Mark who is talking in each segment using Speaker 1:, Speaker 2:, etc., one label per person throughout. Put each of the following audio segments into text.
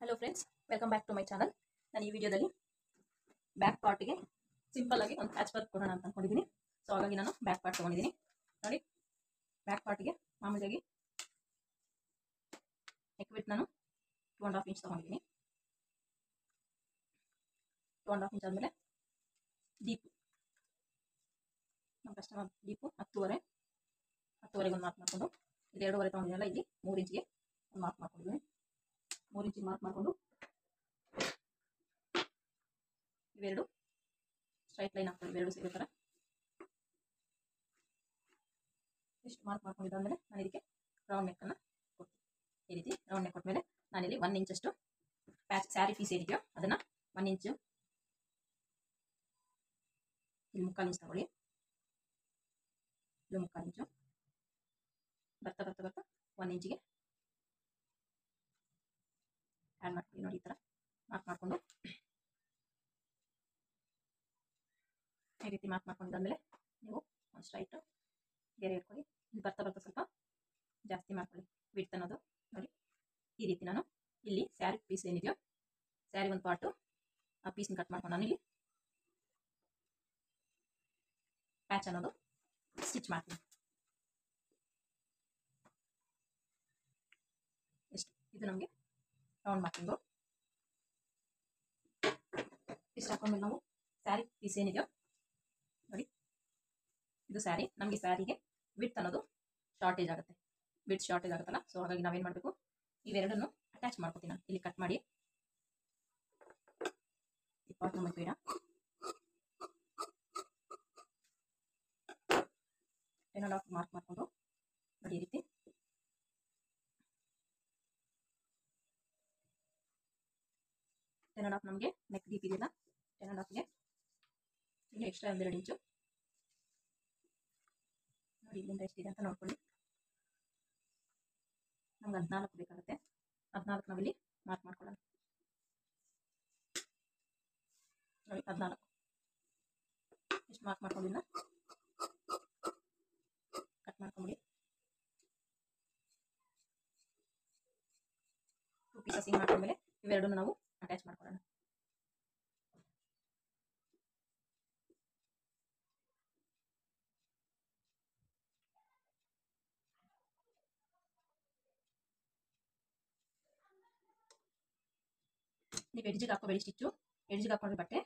Speaker 1: Hello friends, welcome back to my channel. ನಾನು ಈ ವಿಡಿಯೋದಲ್ಲಿ ಬ್ಯಾಕ್ ಪಾರ್ಟ್ಗೆ ಸಿಂಪಲ್ ಆಗಿ ಒಂದು ಪ್ಯಾಚ್ ವರ್ಕ್ ಕೊಡೋಣ ಅಂತ ಅನ್ಕೊಂಡಿದ್ದೀನಿ. ಸೊ ಹಾಗಾಗಿ ನಾನು ಬ್ಯಾಕ್ ಪಾರ್ಟ್ ತೊಗೊಂಡಿದ್ದೀನಿ. ನೋಡಿ, ಬ್ಯಾಕ್ ಪಾರ್ಟ್ಗೆ ಮಾಮೂಲಿಯಾಗಿ ನೆಕ್ ವಿಡ್ತ್ ನಾನು 2.5 ಇಂಚ್ ತೊಗೊಂಡಿದ್ದೀನಿ. 2.5 ಇಂಚ್ ಆದಮೇಲೆ ಡೀಪ್, ನಮ್ಮ ಕಸ್ಟಮರ್ ಡೀಪು 10.5 ಒಂದು ಮಾರ್ಕ್ ಮಾಡಿಕೊಂಡು, ಇಲ್ಲಿ 2.5 ತೊಗೊಂಡಿದ್ದೀನಲ್ಲ, ಇಲ್ಲಿ 3 ಇಂಚಿಗೆ ಒಂದು ಮಾರ್ಕ್ ಮಾಡ್ಕೊಂಡಿದ್ದೀನಿ. 3 ಇಂಚಿಗೆ ಮಾರ್ಕ್ ಮಾಡಿಕೊಂಡು ಇವೆರಡು ಸ್ಟ್ರೈಟ್ ಲೈನ್ ಹಾಕ್ಕೊಳ್ಳಿ, ಇವೆರಡು ಸೇರೋ ಥರ. ಇಷ್ಟು ಮಾರ್ಕ್ ಮಾಡ್ಕೊಂಡಿದ್ದಾದ್ಮೇಲೆ ನಾನು ಇದಕ್ಕೆ ರೌಂಡ್ ನೆಕ್ಕನ್ನು ಕೊಡ್ತೀನಿ. ಈ ರೀತಿ ರೌಂಡ್ ನೆಕ್ ಕೊಟ್ಮೇಲೆ ನಾನಿಲ್ಲಿ 1 ಇಂಚಷ್ಟು ಪ್ಯಾಚ್ ಸ್ಯಾರಿ ಪೀಸ್ ಏನಿದೆಯೋ ಅದನ್ನು 1 ಇಂಚು ಇಲ್ಲಿ 3/4 ಇಂಚ್ ತಗೊಳ್ಳಿ. ಇದು 3/4 ಇಂಚು ಬರ್ತಾ ಬರ್ತಾ ಬರ್ತಾ 1 ಇಂಚಿಗೆ ಆ್ಯಡ್ ಮಾಡ್ಕೊಳ್ಳಿ. ನೋಡಿ, ಈ ಥರ ಮಾರ್ಕ್ ಮಾಡಿಕೊಂಡು ಈ ರೀತಿ ಮಾರ್ಕ್ ಮಾಡ್ಕೊಂಡಿದ್ದಾದ್ಮೇಲೆ ನೀವು ಒಂದು ಸ್ಟ್ರೈಟು ಗೆರೆ ಇಟ್ಕೊಳ್ಳಿ. ಇಲ್ಲಿ ಬರ್ತಾ ಬರ್ತಾ ಸ್ವಲ್ಪ ಜಾಸ್ತಿ ಮಾಡ್ಕೊಳ್ಳಿ ವಿಡ್ತ್ ಅನ್ನೋದು. ನೋಡಿ, ಈ ರೀತಿ ನಾನು ಇಲ್ಲಿ ಸ್ಯಾರಿ ಪೀಸ್ ಏನಿದೆಯೋ, ಸ್ಯಾರಿ ಒಂದು ಪಾರ್ಟು, ಆ ಪೀಸ್ನ ಕಟ್ ಮಾಡ್ಕೊಂಡು ನಾನು ಇಲ್ಲಿ ಪ್ಯಾಚ್ ಅನ್ನೋದು ಸ್ಟಿಚ್ ಮಾಡ್ತೀನಿ. ಎಷ್ಟು ಇದು ನಮಗೆ ರೌಂಡ್ ಮಾರ್ಕಿಂಗು. ಇಷ್ಟು ಹಾಕೊಂಡ್ಮೇಲೆ ನಾವು ಸ್ಯಾರಿ ಪೀಸ್ ಏನಿದೆಯೋ, ನೋಡಿ ಇದು ಸ್ಯಾರಿ, ನಮಗೆ ಸ್ಯಾರಿಗೆ ವಿಡ್ತ್ ಅನ್ನೋದು ಶಾರ್ಟೇಜ್ ಆಗುತ್ತೆ, ವಿಡ್ತ್ ಶಾರ್ಟೇಜ್ ಆಗುತ್ತಲ್ಲ. ಸೊ ಹಾಗಾಗಿ ನಾವೇನು ಮಾಡಬೇಕು, ಇವೆರಡನ್ನು ಅಟ್ಯಾಚ್ ಮಾಡ್ಕೊತೀನಿ. ನಾನು ಇಲ್ಲಿ ಕಟ್ ಮಾಡಿ ಈ ಪಾರ್ಟ್ ನಮಗೆ ಬೇಡ, 10.5 ಮಾರ್ಕ್ ಮಾಡಿಕೊಂಡು ನೋಡಿ ಈ ರೀತಿ 10.5 ನಮಗೆ ನೆಕ್ ಡೀಪ್ ಇದೆಯಲ್ಲ, 10.5ಗೆ ಇನ್ನು ಎಕ್ಸ್ಟ್ರಾ 1-2 ಇಂಚು ನೋಡಿ, ಇಲ್ಲಿಂದ ಎಷ್ಟಿದೆ ಅಂತ ನೋಡ್ಕೊಳ್ಳಿ. ನಮ್ಗೆ 14 ಬೇಕಾಗುತ್ತೆ. 14 ನಾವಿಲ್ಲಿ ಮಾರ್ಕ್ ಮಾಡ್ಕೊಳ್ಳೋಣ. ನೋಡಿ, 14 ಇಷ್ಟು ಮಾರ್ಕ್ ಮಾಡ್ಕೊಂಡಿಲ್ಲ, ಕಟ್ ಮಾಡ್ಕೊಂಬಿಡಿ. 2 ಪೀಸಸ್ ಹಿಂಗೆ ಮಾಡ್ಕೊಂಡ್ಮೇಲೆ ಇವೆರಡನ್ನು ನಾವು ಅಟ್ಯಾಚ್ ಮಾಡ್ಕೊಳ್ಳೋಣ. ನೀವು ಎಡ್ಜಿಗೆ ಹಾಕೋಬೇಡಿ ಸ್ಟಿಚ್ಚು. ಎಡ್ಜಿಗೆ ಹಾಕೊಂಡ್ರೆ ಬಟ್ಟೆ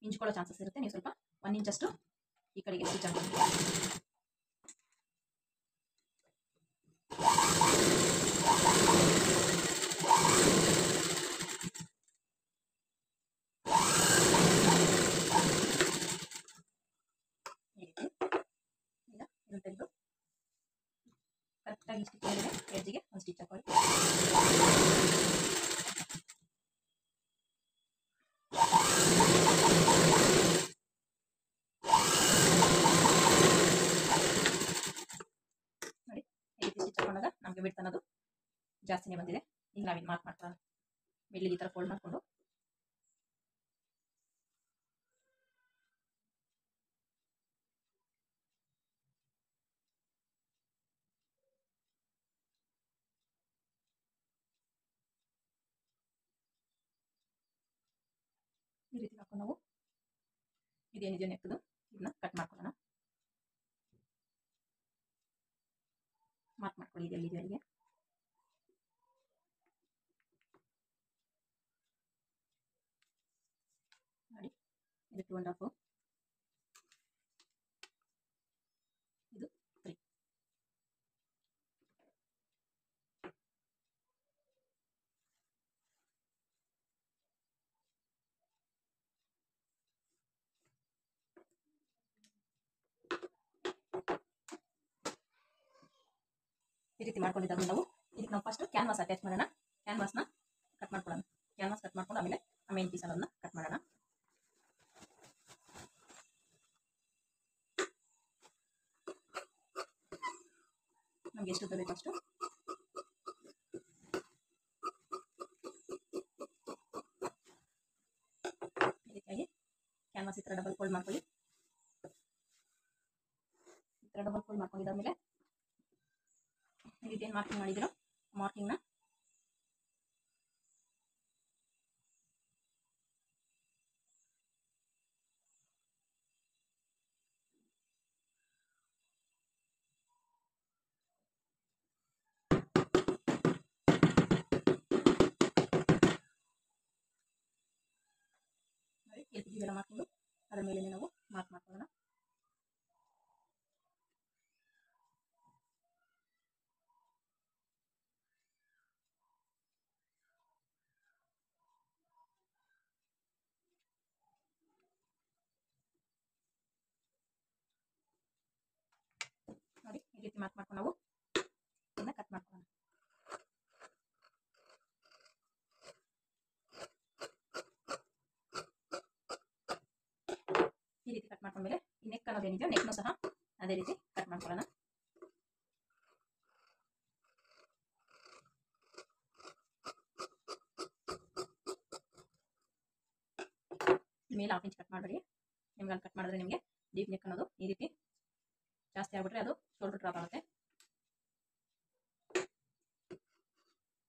Speaker 1: ಇಂಚ್ಕೊಳ್ಳೋ ಚಾನ್ಸಸ್ ಇರುತ್ತೆ. ನೀವು ಸ್ವಲ್ಪ 1 ಇಂಚಷ್ಟು ಈ ಕಡೆಗೆ ಸ್ಟಿಚ್ ಹಾಕೊಳ್ಳಿ. ಈ ರೀತಿ ಈಗ ಇದನ್ನು ತೆಗೆದು ಕರೆಕ್ಟಾಗಿ ಸ್ಟಿಚ್ ಮಾಡಿದ್ರೆ ಎಡ್ಜಿಗೆ ಒಂದು ಸ್ಟಿಚ್ ಹಾಕೊಳ್ಳಿ. ನೋಡಿ, ಈ ರೀತಿ ಸ್ಟಿಚ್ ಹಾಕೊಂಡಾಗ ನಮಗೆ ವಿಡ್ತ್ ಅನ್ನೋದು ಜಾಸ್ತಿನೇ ಬಂದಿದೆ. ಈಗ ನಾವಿಲ್ಲಿ ಮಾರ್ಕ್ ಮಾಡ್ತಾ ಮಿಡ್ಲಿಗೆ ಈ ಥರ ಫೋಲ್ಡ್ ಮಾಡಿಕೊಂಡು ಈ ರೀತಿ ಹಾಕೊಂಡು ನಾವು ಇದೇನಿದೆಯೋ ನೆಕ್ದು ಇದನ್ನ ಕಟ್ ಮಾಡ್ಕೊಳ್ಳೋಣ. ಮಾರ್ಕ್ ಮಾಡ್ಕೊಳ್ಳಿ ಇದೆಲ್ಲಿದೆಯೋ ಅಲ್ಲಿಗೆ. ನೋಡಿ, ಇದು 2.5, ಇದು 3. ಈ ರೀತಿ ಮಾಡ್ಕೊಂಡಿದ್ದಾಗ ನಾವು ಇದಕ್ಕೆ ನಾವು ಫಸ್ಟ್ ಕ್ಯಾನ್ವಾಸ್ ಅಟ್ಯಾಚ್ ಮಾಡೋಣ. ಕ್ಯಾನ್ವಾಸ್ನ ಕಟ್ ಮಾಡ್ಕೊಳ್ಳೋಣ. ಕ್ಯಾನ್ವಾಸ್ ಕಟ್ ಮಾಡ್ಕೊಂಡು ಆಮೇಲೆ ಆ ಮೇನ್ ಪೀಸ್ ಅನ್ನೋದನ್ನ ಕಟ್ ಮಾಡೋಣ. ನಮ್ಗೆ ಎಷ್ಟು ಉದ್ದ ಬೇಕು ಅಷ್ಟು ಈ ರೀತಿಯಾಗಿ ಕ್ಯಾನ್ವಾಸ್ ಈ ಥರ ಡಬಲ್ ಫೋಲ್ಡ್ ಮಾಡ್ಕೊಳ್ಳಿ. ಈ ಥರ ಡಬಲ್ ಫೋಲ್ಡ್ ಮಾಡ್ಕೊಂಡಿದ್ದಾದ್ಮೇಲೆ ಈ ರೀತಿ ಏನು ಮಾರ್ಕಿಂಗ್ ಮಾಡಿದಿರೋ ಮಾರ್ಕಿಂಗ್ನ ಥರ ಮಾಡಿಕೊಂಡು ಅದರ ಮೇಲೆ ನಾವು ಮಾರ್ಕ್ ಮಾಡ್ಕೊಳ್ಳೋಣ. ನೋಡಿ ಈ ರೀತಿ ಮಾರ್ಕ್ ಮಾಡ್ಕೊಂಡು ನಾವು ಇದನ್ನ ಕಟ್ ಮಾಡ್ಕೊಳ್ಳೋಣ. ಈ ರೀತಿ ಕಟ್ ಮಾಡ್ಕೊಂಡ್ಮೇಲೆ ಈ ನೆಕ್ ಅನ್ನೋದೇನಿದೆಯೋ ನೆಕ್ನು ಸಹ ಅದೇ ರೀತಿ ಕಟ್ ಮಾಡ್ಕೊಳ್ಳೋಣ. ಮೇಲೆ 1/2 ಇಂಚ್ ಕಟ್ ಮಾಡಬೇಡಿ. ನಿಮ್ಗೆ ಅಲ್ಲಿ ಕಟ್ ಮಾಡಿದ್ರೆ ನಿಮಗೆ ಡೀಪ್ ನೆಕ್ ಅನ್ನೋದು ಈ ರೀತಿ ಜಾಸ್ತಿ ಆಗ್ಬಿಟ್ರೆ ಅದು ಶೋಲ್ಡರ್ ಡ್ರಾಪ್ ಆಗುತ್ತೆ.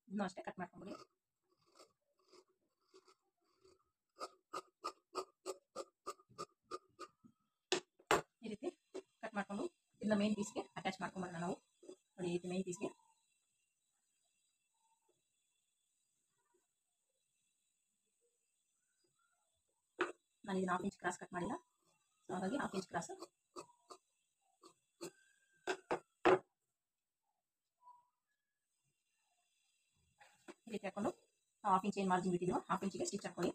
Speaker 1: ಇನ್ನೂ ಅಷ್ಟೇ ಕಟ್ ಮಾಡ್ಕೊಂಬಿಡಿ. ಈ ರೀತಿ ಕಟ್ ಮಾಡ್ಕೊಂಡು ಇದನ್ನ ಮೇನ್ ಪೀಸ್ಗೆ ಅಟ್ಯಾಚ್ ಮಾಡ್ಕೊಂಬರೋಣ ನಾವು. ನೋಡಿ ಈ ರೀತಿ ಮೇನ್ ಪೀಸ್ಗೆ ನಾನು ಇದನ್ನ 1/2 ಇಂಚ್ ಕ್ರಾಸ್ ಕಟ್ ಮಾಡಿಲ್ಲ, ಹಾಗಾಗಿ 1/2 ಇಂಚ್ ಕ್ರಾಸ್ ಈ ರೀತಿ ಹಾಕೊಂಡು 1/2 ಇಂಚ್ ಏನು ಮಾರ್ಜಿನ್ ಬಿಟ್ಟಿದ್ದೀವೋ 1/2 ಇಂಚಿಗೆ ಸ್ಟಿಚ್ ಹಾಕೊಳ್ಳಿ.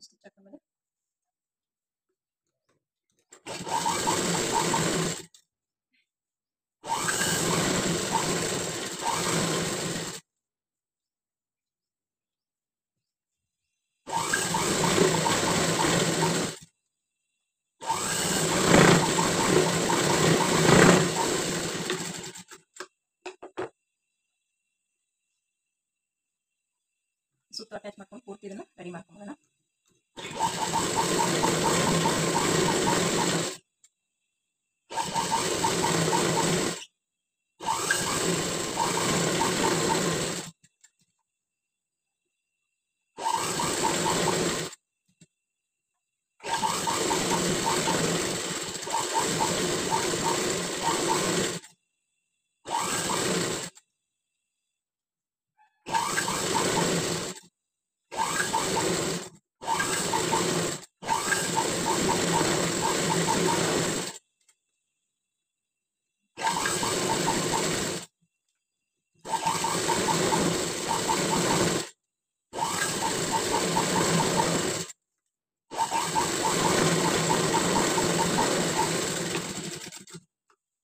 Speaker 1: ಸ್ಟಿಚ್ ಹಾಕೊಂಡ್ಮೇಲೆ ಸುತ್ತು ಅಟ್ಯಾಚ್ ಮಾಡ್ಕೊಂಡು ಪೂರ್ತಿ ಇದನ್ನು ರೆಡಿ ಮಾಡ್ಕೊಂಬೋಣ.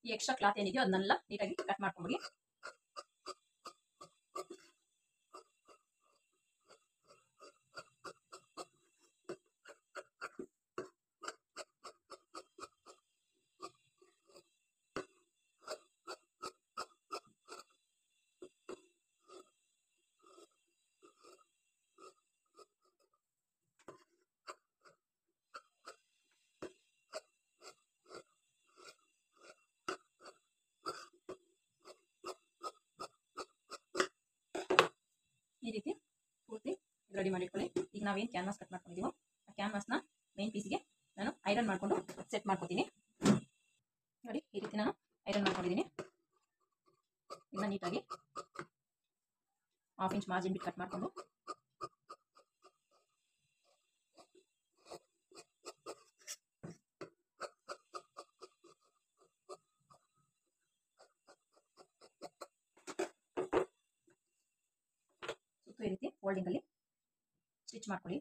Speaker 1: ಈ ಎಕ್ಸ್ಟ್ರಾ ಕ್ಲಾತ್ ಏನಿದೆಯೋ ಅದನ್ನೆಲ್ಲ ನೀಟಾಗಿ ಕಟ್ ಮಾಡ್ಕೊಂಬಿಡಿ. ಈ ರೀತಿ ಪೂರ್ತಿ ರೆಡಿ ಮಾಡಿಟ್ಕೊಳ್ಳಿ. ಈಗ ನಾವೇನು ಕ್ಯಾನ್ವಾಸ್ ಕಟ್ ಮಾಡ್ಕೊಂಡಿದ್ದೀವೋ ಆ ಕ್ಯಾನ್ವಾಸ್ನ ಮೇನ್ ಪೀಸ್ಗೆ ನಾನು ಐರನ್ ಮಾಡಿಕೊಂಡು ಸೆಟ್ ಮಾಡ್ಕೊತೀನಿ. ನೋಡಿ ಈ ರೀತಿ ನಾನು ಐರನ್ ಮಾಡ್ಕೊಂಡಿದ್ದೀನಿ. ಇದನ್ನ ನೀಟಾಗಿ 1/2 ಇಂಚ್ ಮಾರ್ಜಿನ್ ಬಿಟ್ಟು ಕಟ್ ಮಾಡಿಕೊಂಡು ಈ ರೀತಿ ಫೋಲ್ಡಿಂಗ್ ಅಲ್ಲಿ ಸ್ಟಿಚ್ ಮಾಡ್ಕೊಳ್ಳಿ.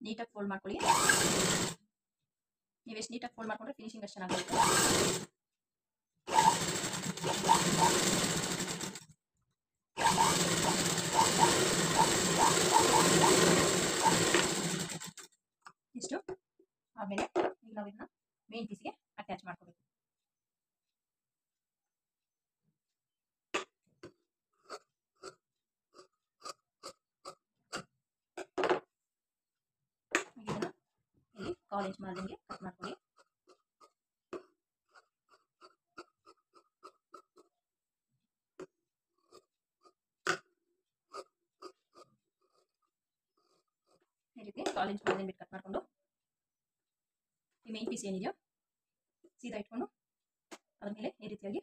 Speaker 1: ನೀಟಾಗಿ ಫೋಲ್ಡ್ ಮಾಡ್ಕೊಳ್ಳಿ. ನೀವು ಎಷ್ಟು ನೀಟಾಗಿ ಫೋಲ್ಡ್ ಮಾಡ್ಕೊಂಡ್ರೆ ಫಿನಿಶಿಂಗ್ ಅಷ್ಟು ಚೆನ್ನಾಗಿರುತ್ತೆ. 1/4 ಇಂಚ್ ಮಾರ್ಜಿನ್ಗೆ ಕಟ್ ಮಾಡ್ಕೊಳ್ಳಿ. ಈ ರೀತಿ 1/4 ಇಂಚ್ ಮಾರ್ಜಿನ್ ಬಿಟ್ಟು ಕಟ್ ಮಾಡಿಕೊಂಡು ಈ ಮೇನ್ ಪೀಸ್ ಏನಿದೆಯೋ ಸೀದಾ ಇಟ್ಕೊಂಡು ಅದ್ರ ಮೇಲೆ ಈ ರೀತಿಯಾಗಿ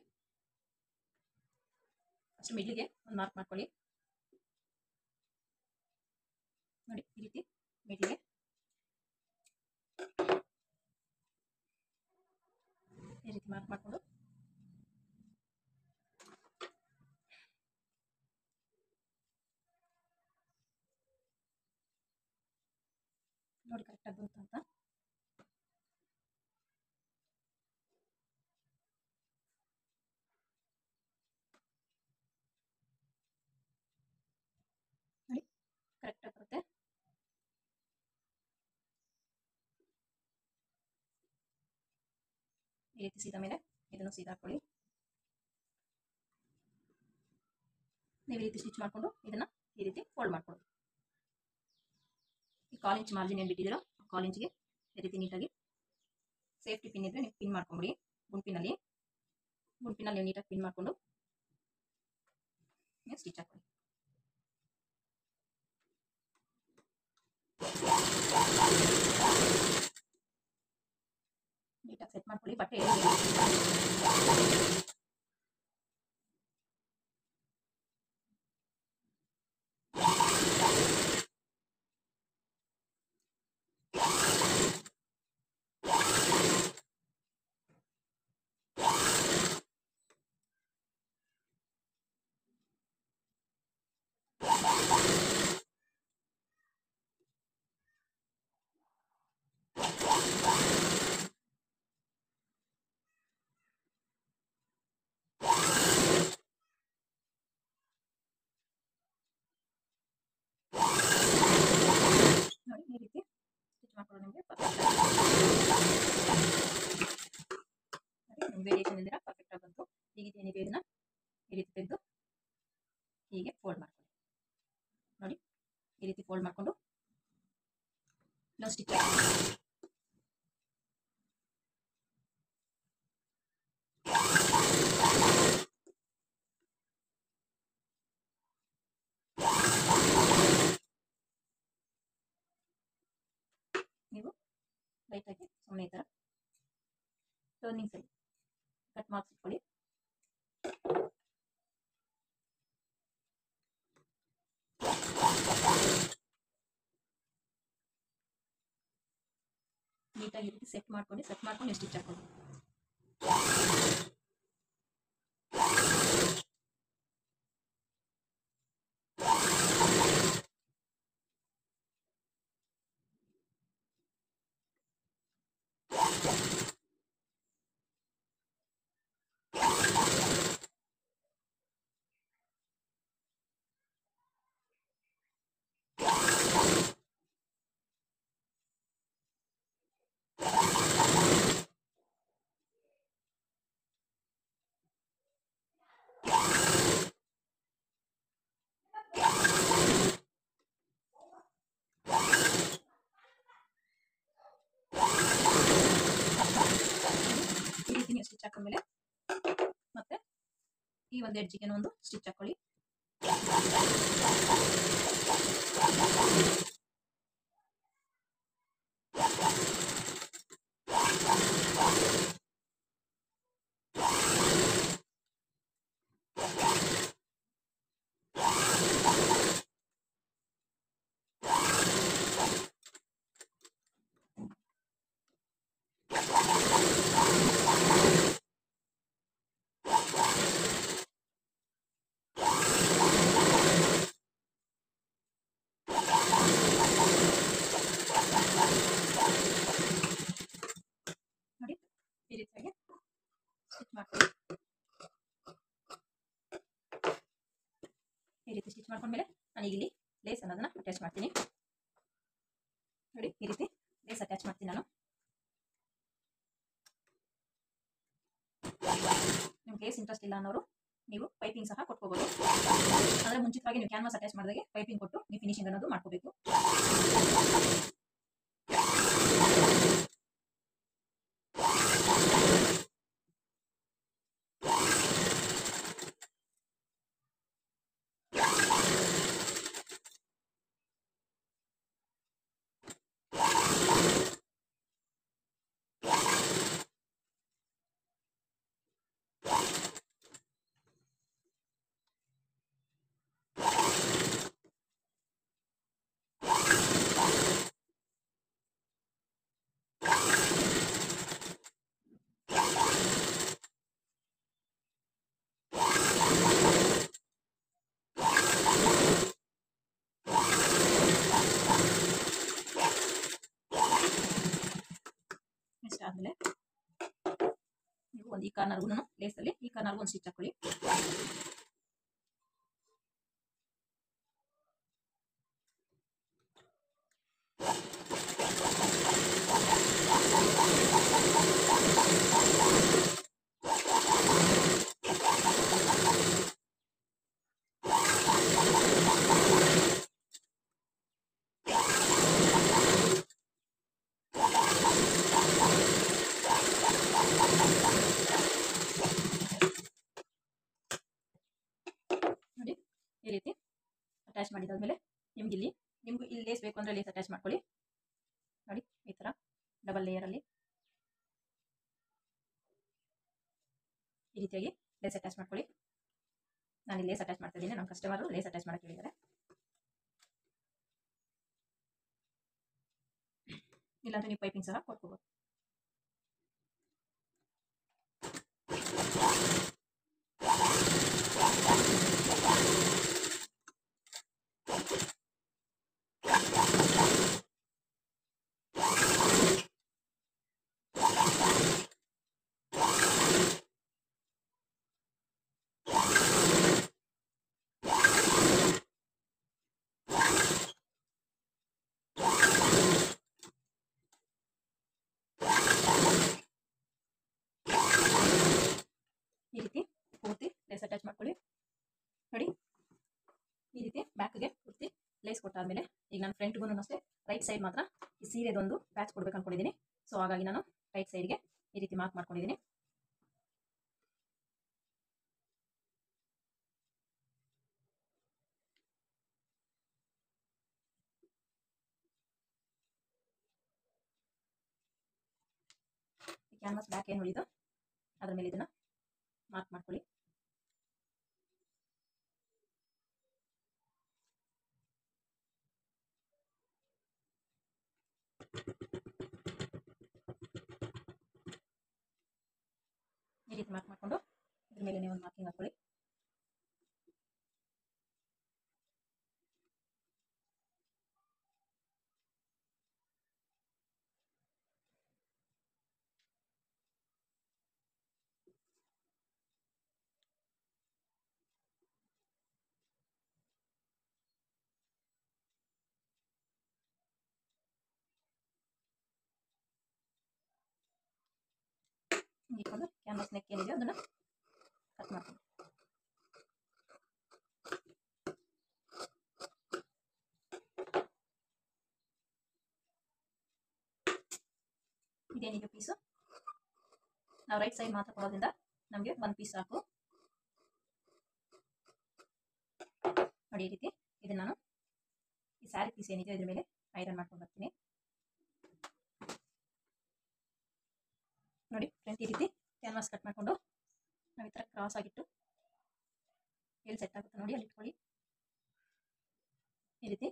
Speaker 1: ಅಷ್ಟು ಮಿಡ್ಲಿಗೆ ಒಂದು ಮಾರ್ಕ್ ಮಾಡ್ಕೊಳ್ಳಿ. ನೋಡಿ ಈ ರೀತಿ ಮಿಡ್ಲಿಗೆ ಈ ರೀತಿ ಮಾರ್ಕ್ ಮಾಡಿಕೊಂಡು ನೋಡಿ ಕರೆಕ್ಟಾಗಿ ಬರುತ್ತೆ ಅಂತ. ನೋಡಿ ಕರೆಕ್ಟಾಗಿ ಬರುತ್ತೆ. ಈ ರೀತಿ ಸೀದಾ ಮೇಲೆ ಇದನ್ನು ಸೀದಾ ಹಾಕೊಳ್ಳಿ. ನೀವು ಈ ರೀತಿ ಸ್ಟಿಚ್ ಮಾಡಿಕೊಂಡು ಇದನ್ನು ಈ ರೀತಿ ಫೋಲ್ಡ್ ಮಾಡ್ಕೊಳ್ಳಿ. ಈ 1/4 ಇಂಚ್ ಮಾರ್ಜಿನ್ ಏನು ಬಿಟ್ಟಿದ್ದೀರೋ 1/4 ಇಂಚಿಗೆ ಈ ರೀತಿ ನೀಟಾಗಿ ಸೇಫ್ಟಿ ಪಿನ್ ಇದ್ರೆ ನೀವು ಪಿನ್ ಮಾಡ್ಕೊಂಬಿಡಿ. ಗುಂಪಿನಲ್ಲಿ ನೀವು ನೀಟಾಗಿ ಪಿನ್ ಮಾಡಿಕೊಂಡು ನೀವು ಸ್ಟಿಚ್ ಹಾಕೊಳ್ಳಿ. ನೀಟಾಗಿ ಸೆಟ್ ಮಾಡ್ಕೊಳ್ಳಿ. ಬಟ್ಟೆ ನೋಡಿ ಈ ರೀತಿ ಸ್ಟಿಚ್ ಮಾಡ್ಕೊಳ್ಳೋ ನಿಮಗೆ ವೇರಿಯೇಷನ್ ಇದ್ದೀರಾ ಪರ್ಫೆಕ್ಟ್ ಆಗಿ ಬಂತು. ಈಗ ಏನಿದೆ ಇದನ್ನ ಈ ರೀತಿ ತೆಗೆದು ಹೀಗೆ ಫೋಲ್ಡ್ ಮಾಡ್ಕೊಳ್ಳಿ. ನೋಡಿ ಈ ರೀತಿ ಫೋಲ್ಡ್ ಮಾಡಿಕೊಂಡು ಇನ್ನೊಂದು ಸ್ಟಿಚ್ ನೀವು ಲೈಟಾಗಿ ಸುಮ್ಮನೆ ಈ ಥರ ಟರ್ನಿಂಗ್ ಸೈಡ್ ಕಟ್ ಮಾರ್ಕ್ಸ್ ಇಟ್ಕೊಳ್ಳಿ. ನೀಟಾಗಿ ಈ ರೀತಿ ಸೆಟ್ ಮಾಡ್ಕೊಂಡು ಸ್ಟಿಚ್ ಹಾಕೊಳ್ಳಿ. ಈ ರೀತಿ ನೀವು ಸ್ಟಿಚ್ ಹಾಕೊಂಡ್ಮೇಲೆ ಮತ್ತೆ ಈ ಒಂದು ಎಡ್ಜಿಗೆ ಒಂದು ಸ್ಟಿಚ್ ಹಾಕೊಳ್ಳಿ. ನೋಡಿ ಈ ರೀತಿಯಾಗಿ ಸ್ಟಿಚ್ ಮಾಡ್ಕೊಳ್ಳಿ. ಈ ರೀತಿ ಸ್ಟಿಚ್ ಮಾಡ್ಕೊಂಡ್ಮೇಲೆ ನಾನು ಇಲ್ಲಿ ಲೇಸ್ ಅನ್ನೋದನ್ನ ಅಟ್ಯಾಚ್ ಮಾಡ್ತೀನಿ. ನೋಡಿ ಈ ರೀತಿ ಲೇಸ್ ಅಟ್ಯಾಚ್ ಮಾಡ್ತೀನಿ ನಾನು. ನಿಮ್ಗೆ ಲೇಸ್ ಇಂಟ್ರೆಸ್ಟ್ ಇಲ್ಲ ಅನ್ನೋರು ನೀವು ಪೈಪಿಂಗ್ ಸಹ ಕೊಟ್ಕೋಬಹುದು. ಅಂದ್ರೆ ಮುಂಚಿತವಾಗಿ ನೀವು ಕ್ಯಾನ್ವಾಸ್ ಅಟ್ಯಾಚ್ ಮಾಡಿದಾಗೆ ಪೈಪಿಂಗ್ ಕೊಟ್ಟು ನೀವು ಫಿನಿಶಿಂಗ್ ಅನ್ನೋದು ಮಾಡ್ಕೋಬೇಕು. ಆದಮೇಲೆ ನೀವು ಒಂದು ಈ ಕಾರ್ನರ್ಗೂ ಲೇಸಲ್ಲಿ ಈ ಕಾರ್ನರ್ಗೂ ಒಂದು ಸ್ಟಿಚ್ ಹಾಕೊಳ್ಳಿ. ನೋಡಿ ಈ ರೀತಿ ಅಟ್ಯಾಚ್ ಮಾಡಿದಾದ್ಮೇಲೆ ನಿಮ್ಗೆ ಇಲ್ಲಿ ಲೇಸ್ ಬೇಕು ಅಂದರೆ ಲೇಸ್ ಅಟ್ಯಾಚ್ ಮಾಡ್ಕೊಳ್ಳಿ. ನೋಡಿ ಈ ಥರ ಡಬಲ್ ಲೇಯರಲ್ಲಿ ಈ ರೀತಿಯಾಗಿ ಲೇಸ್ ಅಟ್ಯಾಚ್ ಮಾಡ್ಕೊಳ್ಳಿ. ನಾನು ಲೇಸ್ ಅಟ್ಯಾಚ್ ಮಾಡ್ತಾ ಇದ್ದೀನಿ, ನಮ್ಮ ಕಸ್ಟಮರು ಲೇಸ್ ಅಟ್ಯಾಚ್ ಮಾಡಕ್ಕೆ ಹೇಳಿದ್ದಾರೆ. ಇಲ್ಲಾಂದ್ರೆ ನೀವು ಪೈಪಿಂಗ್ ಸಹ ಕೊಟ್ಕೋಬೋದು. ಈ ರೀತಿ ಪೂರ್ತಿ ಲೇಸ್ ಅಟ್ಯಾಚ್ ಮಾಡ್ಕೊಳ್ಳಿ. ನೋಡಿ ಈ ರೀತಿ ಬ್ಯಾಕ್ಗೆ ಪೂರ್ತಿ ಲೇಸ್ ಕೊಟ್ಟಾದ್ಮೇಲೆ ಈಗ ನಾನು ಫ್ರಂಟ್ಗೂ ಅಷ್ಟೇ ರೈಟ್ ಸೈಡ್ ಮಾತ್ರ ಈ ಸೀರೆದೊಂದು ಪ್ಯಾಚ್ ಕೊಡ್ಬೇಕು ಅನ್ಕೊಂಡಿದ್ದೀನಿ. ಸೊ ಹಾಗಾಗಿ ನಾನು ರೈಟ್ ಸೈಡ್ಗೆ ಈ ರೀತಿ ಮಾರ್ಕ್ ಮಾಡ್ಕೊಂಡಿದ್ದೀನಿ. ಕ್ಯಾನ್ವಾಸ್ ಬ್ಯಾಕ್ ಏನು ಉಳಿದು ಅದ್ರ ಮೇಲೆ ಇದನ್ನ ಮಾರ್ಕ್ ಮಾಡ್ಕೊಳ್ಳಿ. ಈ ರೀತಿ ಮಾರ್ಕ್ ಮಾಡಿಕೊಂಡು ಇದ್ರ ಮೇಲೆ ನೀವು ಒಂದು ಮಾರ್ಕಿಂಗ್ ಹಾಕೊಳ್ಳಿ. ಇಟ್ಕೊಂಡು ಕ್ಯಾನ್ವಾಸ್ ನೆಕ್ ಏನಿದೆ ಅದನ್ನ ಕಟ್ ಮಾಡ್ತೀನಿ. ಇದೇನಿದೆ ಪೀಸು ನಾವು ರೈಟ್ ಸೈಡ್ ಮಾತ್ರ ಕೊಡೋದ್ರಿಂದ ನಮಗೆ ಒಂದು ಪೀಸ್ ಸಾಕು. ನೋಡಿ ಈ ರೀತಿ ಇದನ್ನ ನಾನು ಈ ಸ್ಯಾರಿ ಪೀಸ್ ಏನಿದೆ ಇದ್ರ ಮೇಲೆ ಐರನ್ ಮಾಡ್ಕೊಂಡು ಬರ್ತೀನಿ. ನೋಡಿ ಫ್ರಂಟ್ ಈ ರೀತಿ ಕ್ಯಾನ್ವಾಸ್ ಕಟ್ ಮಾಡಿಕೊಂಡು ನಾವು ಈ ಥರ ಕ್ರಾಸ್ ಆಗಿಟ್ಟು ಎಲ್ಲಿ ಸೆಟ್ ಆಗುತ್ತೆ ನೋಡಿ ಅಲ್ಲಿ ಇಟ್ಕೊಳ್ಳಿ. ಈ ರೀತಿ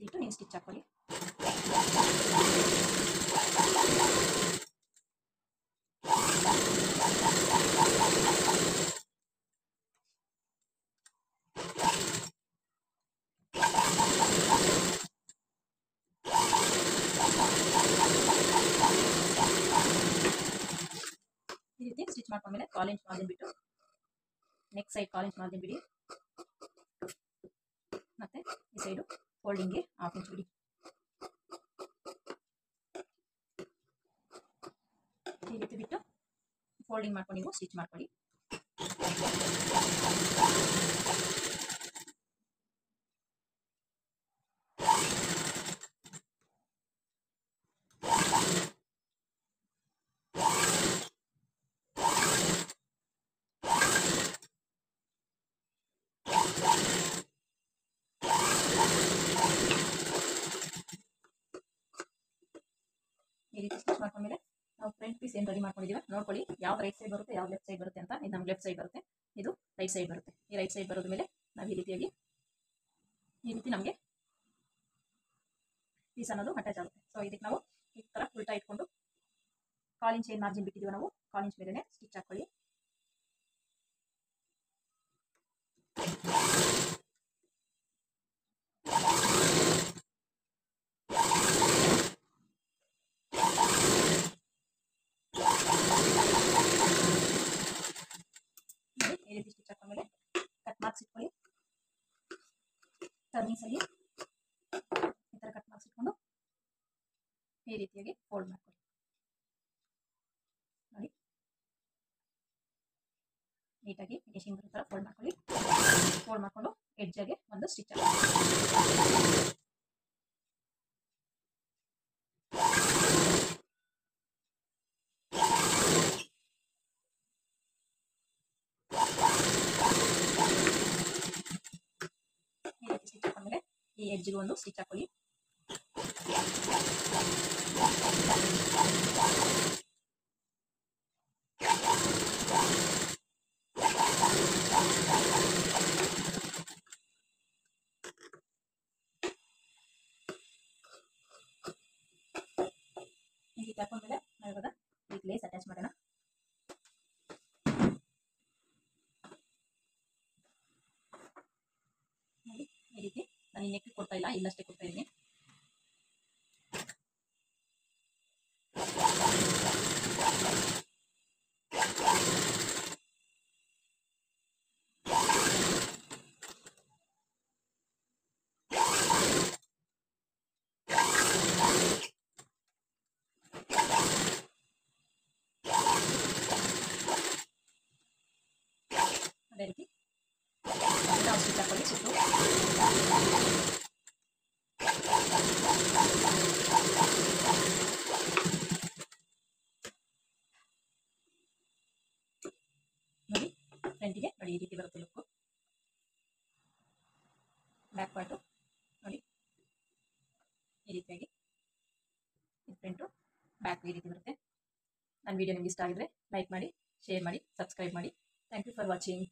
Speaker 1: ಇಟ್ಟು ನೀವು ಸ್ಟಿಚ್ ಹಾಕೊಳ್ಳಿ. ಈ ರೀತಿ ಸ್ಟಿಚ್ ಮಾಡ್ಕೊಂಡ್ಮೇಲೆ ಕಾಲ್ ಇಂಚ್ ಮಾರ್ಜಿನ್ ಬಿಟ್ಟು neck side call inch margin ಬಿಡಿ, ಮತ್ತೆ ಈ ಸೈಡು ಫೋಲ್ಡಿಂಗ್ಗೆ ಹಾಫ್ ಇಂಚ್ ಬಿಡಿ. ಈ ರೀತಿ ಬಿಟ್ಟು ಫೋಲ್ಡಿಂಗ್ ಮಾಡ್ಕೊಂಡು ನೀವು ಸ್ಟಿಚ್ ಮಾಡ್ಕೊಳ್ಳಿ. ಈ ರೀತಿ ಸ್ಟಿಚ್ ಮಾಡ್ಕೊಂಡ್ಮೇಲೆ ನಾವು ಫ್ರಂಟ್ ಪೀಸ್ ಏನು ರೆಡಿ ಮಾಡ್ಕೊಂಡಿದ್ದೀವಿ ನೋಡ್ಕೊಳ್ಳಿ, ಯಾವ್ದು ರೈಟ್ ಸೈಡ್ ಬರುತ್ತೆ ಯಾವ್ದು ಲೆಫ್ಟ್ ಸೈಡ್ ಬರುತ್ತೆ ಅಂತ. ಇದು ನಮ್ಗೆ ಲೆಫ್ಟ್ ಸೈಡ್ ಬರುತ್ತೆ, ಇದು ರೈಟ್ ಸೈಡ್ ಬರುತ್ತೆ. ಈ ರೈಟ್ ಸೈಡ್ ಬರೋದ ಮೇಲೆ ನಾವು ಈ ರೀತಿಯಾಗಿ ಈ ರೀತಿ ನಮಗೆ ಪೀಸ್ ಅನ್ನೋದು ಅಟ್ಯಾಚ್ ಆಗುತ್ತೆ. ಸೊ ಇದಕ್ಕೆ ನಾವು ಈ ಥರ ಉಲ್ಟಾ ಇಟ್ಕೊಂಡು ಕಾಲ್ ಇಂಚ್ ಏನು ಮಾರ್ಜಿನ್ ಬಿಟ್ಟಿದ್ದೀವಿ ನಾವು ಕಾಲ್ ಇಂಚ್ ಮೇಲೆನೆ ಸ್ಟಿಚ್ ಹಾಕೊಳ್ಳಿ. ಟರ್ನಿಂಗ್ಸಲ್ಲಿ ಈ ಥರ ಕಟ್ ಮಾಡಿಸಿಟ್ಕೊಂಡು ಈ ರೀತಿಯಾಗಿ ಫೋಲ್ಡ್ ಮಾಡ್ಕೊಳ್ಳಿ. ನೋಡಿ ನೀಟಾಗಿ ಫಿನಿಶಿಂಗ್ ಬರೋ ಥರ ಫೋಲ್ಡ್ ಮಾಡ್ಕೊಳ್ಳಿ. ಫೋಲ್ಡ್ ಮಾಡಿಕೊಂಡು ಎಡ್ಜಾಗೆ ಒಂದು ಸ್ಟಿಚ್ ಹಾಕಿ. ಸ್ಟಿಚ್ ಹಾಕೊಂಡ್ಮೇಲೆ ಈ ಎಡ್ಜ್ಗೆ ಒಂದು ಸ್ಟಿಚ್ ಹಾಕೊಳ್ಳಿ. ಈ ರೀತಿ ಹಾಕೊಂಡ್ಮೇಲೆ ನಾವು ಇವಾಗ ಈ ಲೇಸ್ ಅಟ್ಯಾಚ್ ಮಾಡೋಣ. ನೋಡಿ ಈ ರೀತಿ ನಾನು ನೆಕ್ ಕೊಡ್ತಾ ಇಲ್ಲ, ಇಲ್ಲಷ್ಟೇ ಕೊಡ್ತಾ ಇದ್ದೀನಿ. ಅದೇ ರೀತಿ ಸ್ಟಿಚ್ ಹಾಕೊಳ್ಳಿ ಸುತ್ತು. ನೋಡಿ ಫ್ರಂಟಿಗೆ ನೋಡಿ ಈ ರೀತಿ ಬರುತ್ತೆ ಲುಕ್ಕು. ಬ್ಯಾಕ್ ಪಾರ್ಟು ನೋಡಿ ಈ ರೀತಿಯಾಗಿ ಫ್ರಂಟು ಬ್ಯಾಕ್ ಈ ರೀತಿ ಬರುತ್ತೆ. ನನ್ನ ವಿಡಿಯೋ ನಿಮ್ಗೆ ಇಷ್ಟ ಆಗಿದ್ರೆ ಲೈಕ್ ಮಾಡಿ, ಶೇರ್ ಮಾಡಿ, ಸಬ್ಸ್ಕ್ರೈಬ್ ಮಾಡಿ. Thank you for watching.